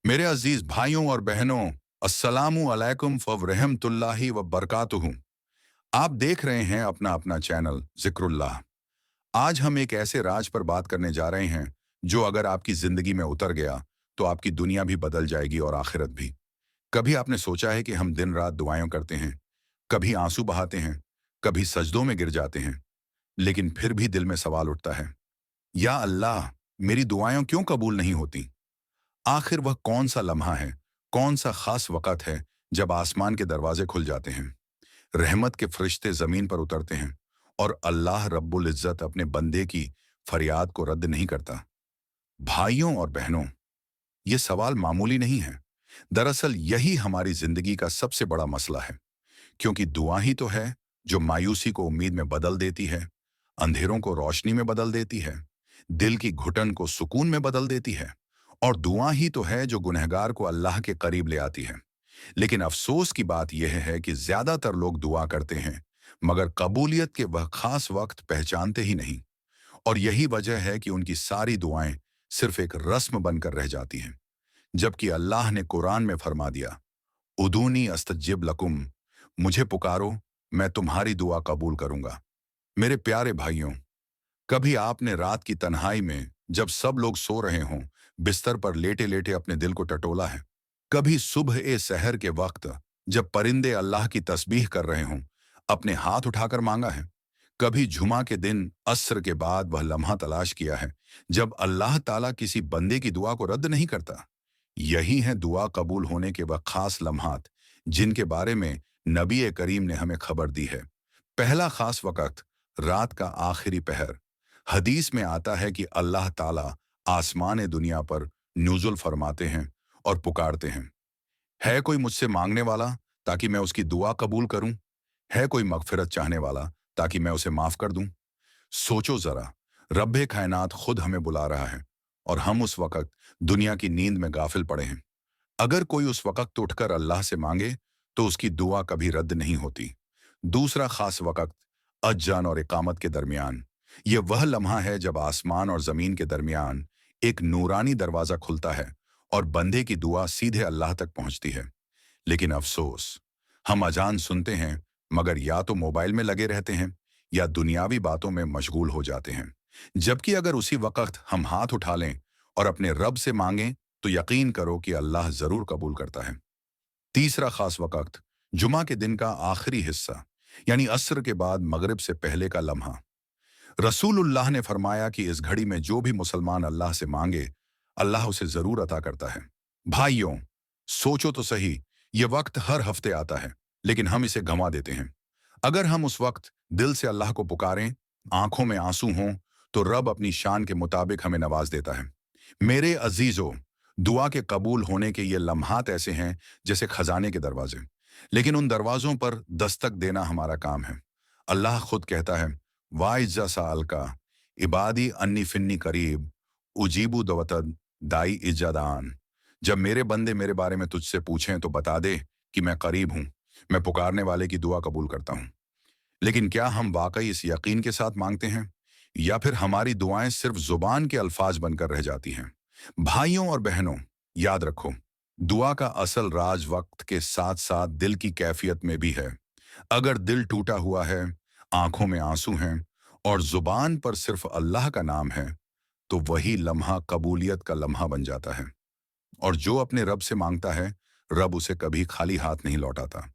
मेरे अजीज भाइयों और बहनों, अस्सलामु अलैकुम व व बरकातुहू। आप देख रहे हैं अपना अपना चैनल जिक्रुल्लाह। आज हम एक ऐसे राज पर बात करने जा रहे हैं जो अगर आपकी जिंदगी में उतर गया तो आपकी दुनिया भी बदल जाएगी और आखिरत भी। कभी आपने सोचा है कि हम दिन रात दुआएं करते हैं, कभी आंसू बहाते हैं, कभी सजदों में गिर जाते हैं, लेकिन फिर भी दिल में सवाल उठता है, या अल्लाह, मेरी दुआएं क्यों कबूल नहीं होती? आखिर वह कौन सा लम्हा है, कौन सा खास वक़्त है जब आसमान के दरवाजे खुल जाते हैं, रहमत के फरिश्ते जमीन पर उतरते हैं और अल्लाह रब्बुल इज्जत अपने बंदे की फरियाद को रद्द नहीं करता? भाइयों और बहनों, ये सवाल मामूली नहीं है। दरअसल यही हमारी जिंदगी का सबसे बड़ा मसला है, क्योंकि दुआ ही तो है जो मायूसी को उम्मीद में बदल देती है, अंधेरों को रोशनी में बदल देती है, दिल की घुटन को सुकून में बदल देती है, और दुआ ही तो है जो गुनहगार को अल्लाह के करीब ले आती है। लेकिन अफसोस की बात यह है कि ज्यादातर लोग दुआ करते हैं, मगर कबूलियत के वह खास वक्त पहचानते ही नहीं। और यही वजह है कि उनकी सारी दुआएं सिर्फ एक रस्म बनकर रह जाती हैं, जबकि अल्लाह ने कुरान में फरमा दिया, उदूनी अस्तजिब लकुम, मुझे पुकारो, मैं तुम्हारी दुआ कबूल करूंगा। मेरे प्यारे भाइयों, कभी आपने रात की तन्हाई में, जब सब लोग सो रहे हों, बिस्तर पर लेटे लेटे अपने दिल को टटोला है? कभी सुबह ए सहर के वक्त, जब परिंदे अल्लाह की तस्बीह कर रहे हों, अपने हाथ उठाकर मांगा है? कभी जुमा के दिन अस्र के बाद वह लम्हा तलाश किया है जब अल्लाह ताला किसी बंदे की दुआ को रद्द नहीं करता? यही है दुआ कबूल होने के वह खास लम्हात जिनके बारे में नबी करीम ने हमें खबर दी है। पहला खास वक़्त, रात का आखिरी पहर। हदीस में आता है कि अल्लाह ताला आसमान दुनिया पर नुज़ुल फरमाते हैं और पुकारते हैं, है कोई मुझसे मांगने वाला ताकि मैं उसकी दुआ कबूल करूं? है कोई मगफिरत चाहने वाला ताकि मैं उसे माफ कर दूं? सोचो जरा, रब्बे कायनात खुद हमें बुला रहा है और हम उस वक़्त दुनिया की नींद में गाफिल पड़े हैं। अगर कोई उस वक़्त उठकर अल्लाह से मांगे तो उसकी दुआ कभी रद्द नहीं होती। दूसरा खास वक़्त, अज़ान और इकामत के दरमियान। यह वह लम्हा है जब आसमान और ज़मीन के दरमियान एक नूरानी दरवाज़ा खुलता है और बंदे की दुआ सीधे अल्लाह तक पहुंचती है। लेकिन अफसोस, हम अजान सुनते हैं मगर या तो मोबाइल में लगे रहते हैं या दुनियावी बातों में मशगूल हो जाते हैं। जबकि अगर उसी वक़्त हम हाथ उठा लें और अपने रब से मांगें तो यकीन करो कि अल्लाह ज़रूर कबूल करता है। तीसरा खास वक़्त, जुमा के दिन का आखिरी हिस्सा, यानी अस्र के बाद मगरिब से पहले का लम्हा। रसूलुल्लाह ने फरमाया कि इस घड़ी में जो भी मुसलमान अल्लाह से मांगे, अल्लाह उसे जरूर अता करता है। भाइयों, सोचो तो सही, ये वक्त हर हफ्ते आता है, लेकिन हम इसे गंवा देते हैं। अगर हम उस वक्त दिल से अल्लाह को पुकारें, आंखों में आंसू हों, तो रब अपनी शान के मुताबिक हमें नवाज देता है। मेरे अजीजों, दुआ के कबूल होने के ये लम्हात ऐसे हैं जैसे खजाने के दरवाजे, लेकिन उन दरवाजों पर दस्तक देना हमारा काम है। अल्लाह खुद कहता है, वाइजा साल का इबादी अन्नी फिन्नी करीब उजीबू दवतद दाई इजादान। जब मेरे बंदे मेरे बारे में तुझसे पूछें तो बता दे कि मैं करीब हूं, मैं पुकारने वाले की दुआ कबूल करता हूं। लेकिन क्या हम वाकई इस यकीन के साथ मांगते हैं, या फिर हमारी दुआएं सिर्फ जुबान के अल्फाज बनकर रह जाती हैं? भाइयों और बहनों, याद रखो, दुआ का असल राज वक्त के साथ साथ दिल की कैफियत में भी है। अगर दिल टूटा हुआ है, आंखों में आंसू हैं और जुबान पर सिर्फ अल्लाह का नाम है, तो वही लम्हा कबूलियत का लम्हा बन जाता है। और जो अपने रब से मांगता है, रब उसे कभी खाली हाथ नहीं लौटाता।